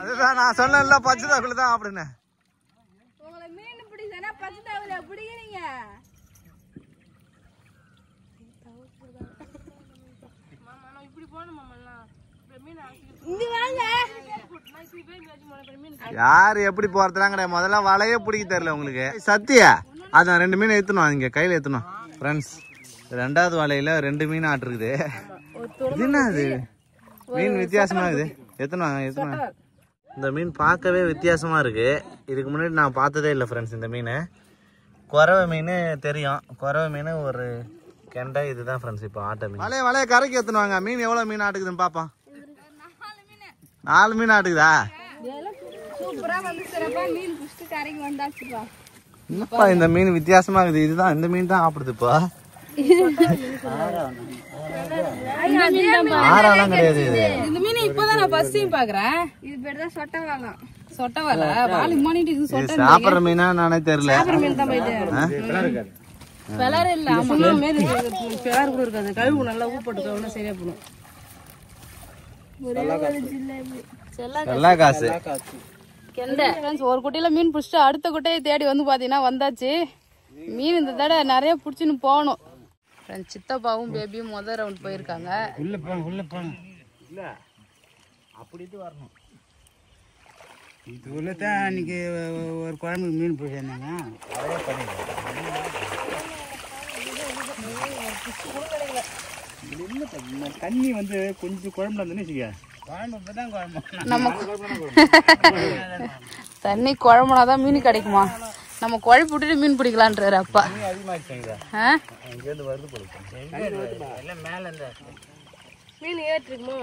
அதுதான் நான் சொன்னேன்ல பச்சை தாக்குல தான் அப்படின்னு. உங்களை மீன் பிடிச்சா பச்சை தாக்குல பிடிக்கிறீங்க. யாரு எப்படி போறதுலாம் கிடையாது. முதல்ல வலையே பிடிக்க தெரியல உங்களுக்கு. சத்தியா அதான் 2 மீன் ஏத்தணும் இங்க கையில ஏத்தணும். ஃப்ரெண்ட்ஸ் 2வது வலையில 2 மீன் ஆட்டிருக்குது. என்ன அது மீன் வித்தியாசமா இருக்குது. எத்தனை இந்த மீன் பார்க்கவே வித்தியாசமா இருக்கு. இதுக்கு முன்னாடி நான் பார்த்ததே இல்லை ஃப்ரெண்ட்ஸ். இந்த மீன் குறவை மீன் தெரியும். குறவை மீன் ஒரு கெண்டை. இதுதான் ஃப்ரெண்ட்ஸ் இப்போ ஆட்ட மீன். வலைய கரைக்கு ஏத்துனுவாங்க. மீன் எவ்வளவு மீன் ஆட்டுக்குதுன்னு பாப்போம். 4 மீன் ஆட்டுக்குதா? என்னப்பா இந்த மீன் வித்தியாசமா இருக்குது. இதுதான் இந்த மீன் தான் ஆப்பிடுது. இப்போ ஆறாலாம் கிடையாது. இந்த மீன் இப்பதான் நான் ஃபர்ஸ்ட் டைம் பாக்குறேன். இது பேர் தான் சொட்டவாலம். சொட்டவால வாலி மானிட்டு இது சொட்ட. சாப்பிடுற மீனா நானே தெரியல. சாப்பிடுற மீன் தான் போயிட்டு. பெலர் இல்ல. ஆமா மேல பெலர் கூட இருக்காது. கழுவு நல்லா உப்பு போட்டு கழுவுனா சரியா போடும். எல்லா காசு கெண்டை. ஒரு குட்டையில மீன் பிடிச்சிட்டு அடுத்த குட்டையை தேடி வந்து பாத்தீங்கன்னா வந்தாச்சு. மீன் இந்த தடவை நிறைய பிடிச்சின்னு போகணும். சித்தப்பாவும் பேபியும் முதல் ரவுண்ட் போயிருக்காங்க. உள்ள போகணும். இல்ல அப்படிட்டு வரணும். இது உள்ளதான் அன்னைக்கு ஒரு குழம்பு மீன் பிடிச்சிருந்தாங்க. தண்ணி வந்து கொஞ்சம் குழம்புல இருந்துன்னு வச்சுக்க. குழம்பு தான் குழம்பு. நம்ம தண்ணி குழம்புனாதான் மீன் கிடைக்குமா? நம்ம குழம்பு விட்டுட்டு மீன் பிடிக்கலான்றாரு அப்பா. மீன் ஏற்றிருக்குமா?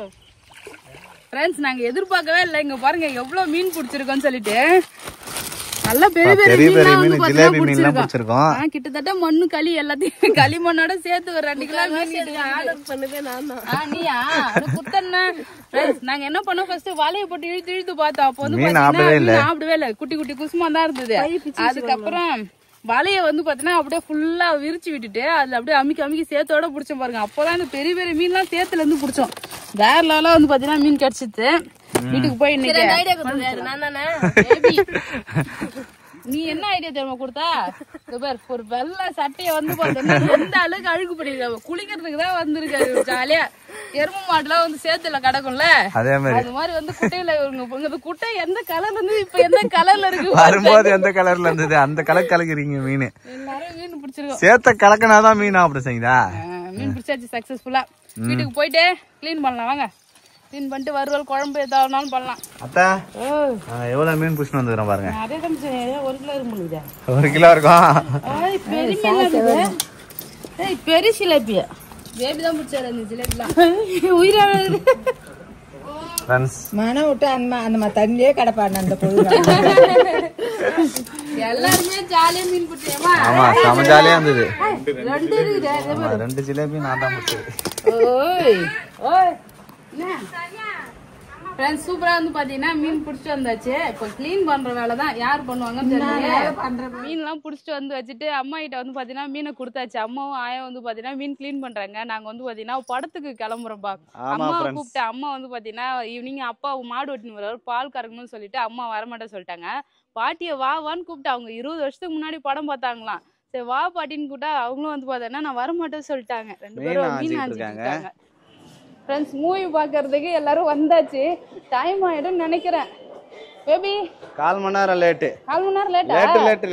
ஃப்ரெண்ட்ஸ் நாங்க எதிர்பார்க்கவே இல்லை. இங்க பாருங்க எவ்வளவு மீன் பிடிச்சிருக்கோம்னு சொல்லிட்டு. நல்ல பெரிய பெரிய மீன் பிடிச்சிருக்கோம். கிட்டத்தட்ட மண்ணு களி எல்லாத்தையும் களி மண்ணோட சேர்த்து ஒரு 2 கிலோ மீன் ஆர்டர் பண்ணதே நான் தான். நீயா குத்தன்னா? நாங்க என்ன பண்ணோம், ஃபர்ஸ்ட் வலையை போட்டு இழுத்து இழுத்து பார்த்தோம். அப்போ வந்து சாப்பிடவே இல்லை. குட்டி குட்டி குசுமா தான் இருந்தது. அதுக்கப்புறம் வலைய வந்து பாத்தீங்கன்னா அப்படியே ஃபுல்லா விரிச்சு விட்டுட்டு அதுல அப்படியே அமுக்கி சேர்த்தோட பிடிச்சோம் பாருங்க. அப்பதான் இந்த பெரிய பெரிய மீன் எல்லாம் சேர்த்துல இருந்து பிடிச்சோம். வேற லெவலா வந்து பாத்தீங்கன்னா மீன் கிடைச்சிது. வீட்டுக்கு போய் நீ என்ன ஐடியா தெரியுமா கொடுத்தா? ஒரு வெள்ளை சட்டைய வந்து பாத்தீங்கன்னா எந்த அளவுக்கு அழுக்கு பண்ணிருக்காங்க. குளிக்கிறதுக்கு தான் வந்திருக்காரு ஜாலியா. எரும மாடுலாம் வந்து சேத்துல கிடக்கும்ல, அது மாதிரி வந்து குட்டையில குட்டை எந்த கலர்ல இருந்து இப்ப எந்த கலர்ல இருக்கு. வரும்போது எந்த கலர்ல இருந்தது அந்த கலர் கலக்குறீங்க. மீன் எல்லாரும் மீன் பிடிச்சிருக்கோம். சேத்த கலக்கினாதான் மீன் அப்படி செய்யுதா? மீன் பிடிச்சாச்சு சக்சஸ்ஃபுல்லா. வீட்டுக்கு போயிட்டு கிளீன் பண்ணலாம். வாங்க கிளீன் பண்ணிட்டு வறுவல் குழம்பு ஏதாவதுனாலும் பண்ணலாம். அத்தா எவ்வளவு மீன் பிடிச்சிட்டு வந்துக்கிறேன் பாருங்க. அதே தான் 1 கிலோ இருக்கும். 1 கிலோ இருக்கும். பெரிய சிலேபியா பேபி தான் பிடிச்சாரு அந்த சிலேபிலாம். உயிரா மனம் விட்டு அந்த தண்ணியே கிடப்பாரு அந்த பொழுது. எல்லாருமே ஜாலியா மீன் பிடிச்சேமா. ஆமா செம ஜாலியா இருந்தது. 2 ஜிலேபி நான் தான் பிடிச்சது. ஓய் ஓய் ஃப்ரெண்ட்ஸ் சூப்பரா வந்து பாத்தீங்கன்னா மீன் பிடிச்சிட்டு வந்தாச்சு. இப்போ கிளீன் பண்ற வேலை தான் யார் பண்ணுவாங்கன்னு தெரியல. மீன் எல்லாம் பிடிச்சிட்டு வந்து வச்சுட்டு அம்மா கிட்ட வந்து பாத்தீங்கன்னா மீனை கொடுத்தாச்சு. அம்மாவும் ஆயா வந்து பாத்தீங்கன்னா மீன் கிளீன் பண்றாங்க. நாங்க வந்து பாத்தீங்கன்னா படத்துக்கு கிளம்புறோம்பா. அம்மா கூப்பிட்டு அம்மா வந்து பாத்தீங்கன்னா ஈவினிங் அப்பா மாடு ஓட்டின்னு வருவாரு, பால் கறக்கணும்னு சொல்லிட்டு அம்மா வரமாட்டேன்னு சொல்லிட்டாங்க. பாட்டியை வான்னு கூப்பிட்டு அவங்க 20 வருஷத்துக்கு முன்னாடி படம் பார்த்தாங்களாம். சரி வா பாட்டின்னு கூப்பிட்டா அவங்களும் வந்து பாத்தீங்கன்னா நான் வரமாட்டேன்னு சொல்லிட்டாங்க. 2 பேரும் மீன் ஆஞ்சிருக்காங்க. ஃப்ரெண்ட்ஸ் மூவி பாக்குறதுக்கு எல்லாரும் வந்தாச்சு. டைம் ஆயிடும் நினைக்கிறேன். பேபி 1/4 மணி நேரம் லேட்டு. 1/4 மணி நேரம்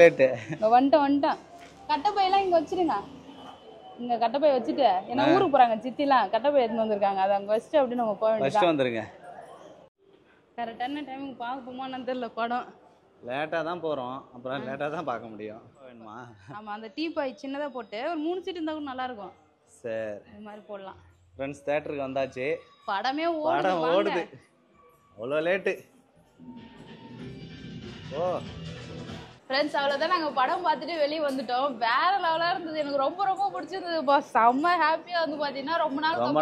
லேட்டு. வந்துட்டோம். கட்டப்பையெல்லாம் இங்க வச்சிருங்க. இங்க கட்டப்பை வச்சுட்டு என்ன ஊருக்கு போறாங்க சித்திலாம் கட்டப்பை எடுத்து வந்திருக்காங்க. அதை அங்க வச்சுட்டு அப்படி நம்ம போக வேண்டியது வந்துருங்க. கரெக்டான டைமுக்கு பார்ப்போமான்னு தெரியல. படம் லேட்டா தான் போறோம். அப்புறம் லேட்டா தான் பார்க்க முடியும். வேணுமா? ஆமா அந்த டீ பாய் சின்னதா போட்டு ஒரு 3 சீட் இருந்தா கூட நல்லா இருக்கும். சரி இந்த மாதிரி போடலாம். ஃப்ரெண்ட்ஸ் தியேட்டருக்கு வந்தாச்சு. படம் ஓடுது. அவ்வளோ லேட்டு. ஓ ஃப்ரெண்ட்ஸ் அவ்வளோதான். நாங்கள் படம் பார்த்துட்டு வெளியே வந்துட்டோம். வேற லெவலாக இருந்தது. எனக்கு ரொம்ப ரொம்ப பிடிச்சிருந்தது. செம்ம ஹாப்பியாக வந்து பார்த்தீங்கன்னா ரொம்ப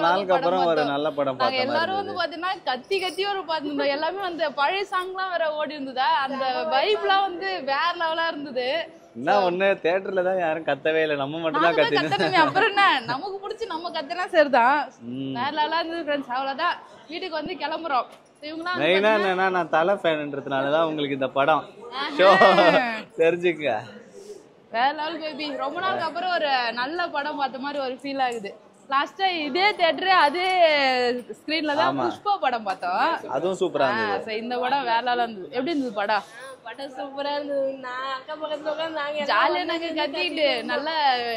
நாளுக்கு அப்புறம் ஒரு நல்ல படம். நாங்கள் எல்லாரும் வந்து பார்த்தீங்கன்னா கத்தி ஒரு பார்த்துருந்தோம். எல்லாமே அந்த பழைய சாங்லாம் வேற ஓடி இருந்ததா. அந்த வைப்லாம் வந்து வேற லெவலாக இருந்தது. என்ன ஒண்ணு தியேட்டர்ல தான் யாரும் கத்தவே இல்லை. நம்ம மட்டும் தான் கத்தினோம். அப்புறம் என்ன நமக்கு பிடிச்சி நம்ம கத்தினா சரிதான். வேற லெவலாக இருந்தது ஃப்ரெண்ட்ஸ். அவ்வளோதான் வீட்டுக்கு வந்து கிளம்புறோம். மெயினா என்னன்னா நான் தலை ஃபேன்ன்றதுனாலதான் உங்களுக்கு இந்த படம் ஷோ தெரிஞ்சுக்க. வேற லெவல் பேபி. ரொம்ப நாளுக்கு அப்புறம் ஒரு நல்ல படம் பார்த்த மாதிரி ஒரு ஃபீல் ஆகுது. லாஸ்டா இதே தியேட்டர் அதே ஸ்கிரீன்ல தான் புஷ்பா படம் பார்த்தோம். அதுவும் சூப்பரா இருந்தது. இந்த படம் வேற லெவலா இருந்தது. எப்படி இருந்தது படம்? படம் சூப்பரா இருந்தது. நான் அக்கா பக்கத்துல உட்காந்து நாங்க ஜாலியா நாங்க கத்திட்டு நல்லா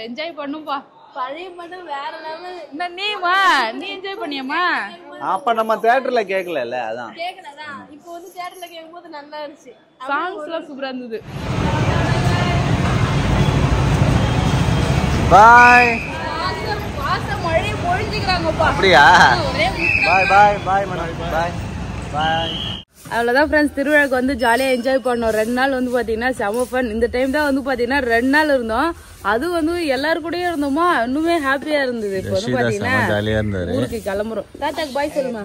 என்ஜாய் பண்ணும்பா. பழைய படம் வேற லெவல். நீ என்ஜாய் பண்ணியம்மா? அப்ப நம்ம தியேட்டர்ல கேட்கல, அதான் கேக்கலதான். இப்போ வந்து தியேட்டர்ல கேட்கும்போது நல்லா இருந்துச்சு. சாங்ஸ் எல்லாம் சூப்பரா இருந்தது. பாய். மழை பொழிஞ்சுக்கிறாங்கப்பா. அப்படியா? பாய் பாய் பாய் மனோஜ். பாய் பாய். அவ்வளோதான் ஃப்ரெண்ட்ஸ், திருவிழாக்கு வந்து ஜாலியாக என்ஜாய் பண்ணோம். 2 நாள் வந்து பார்த்தீங்கன்னா செம ஃபன். இந்த டைம் தான் வந்து பார்த்தீங்கன்னா 2 நாள் இருந்தோம். அது வந்து எல்லாரும் கூடயே இருந்தோமா, இன்னுமே ஹாப்பியா இருந்தது. இப்போ வந்து பார்த்தீங்கன்னா ஊருக்கு கிளம்புறோம். தாத்தாக்கு பாய் சொல்லுமா.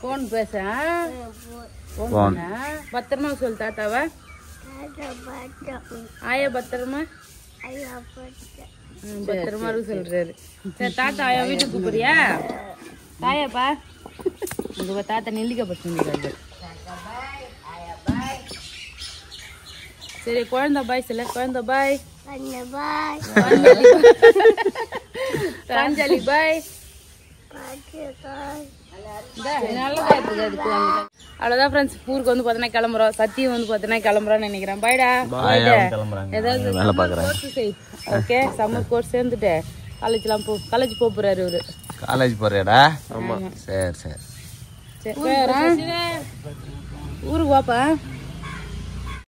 போன் பேச பத்திரமா சொல்லு தாத்தாவா. ஆயா பத்திரமா பத்திரமா சொல்றாரு. சரி தாத்தா ஆயா வீட்டுக்கு கூப்பிடுறியா? தாயாப்பா உங்க தாத்தா நெல்லிக்காய் பறிச்சு. சரி குழந்தை பாய் சொல்ல. குழந்தை பாய். ராஞ்சாலி பாய். அவ்வளவுதான் ஃப்ரெண்ட்ஸ், ஊருக்கு வந்து பாத்தீங்கன்னா கிளம்புறோம். சத்தியம் வந்து பாத்தீங்கன்னா கிளம்புறோம்னு நினைக்கிறேன். பாய்டா. ஏதாவது ஓகே சம்மர் கோர்ஸ் சேர்ந்துட்டு காலேஜ்லாம் காலேஜ் போறாரு இவரு. காலேஜ் போறியாடா? ஆமா. சரி சரி ஊருக்கு வாப்பா.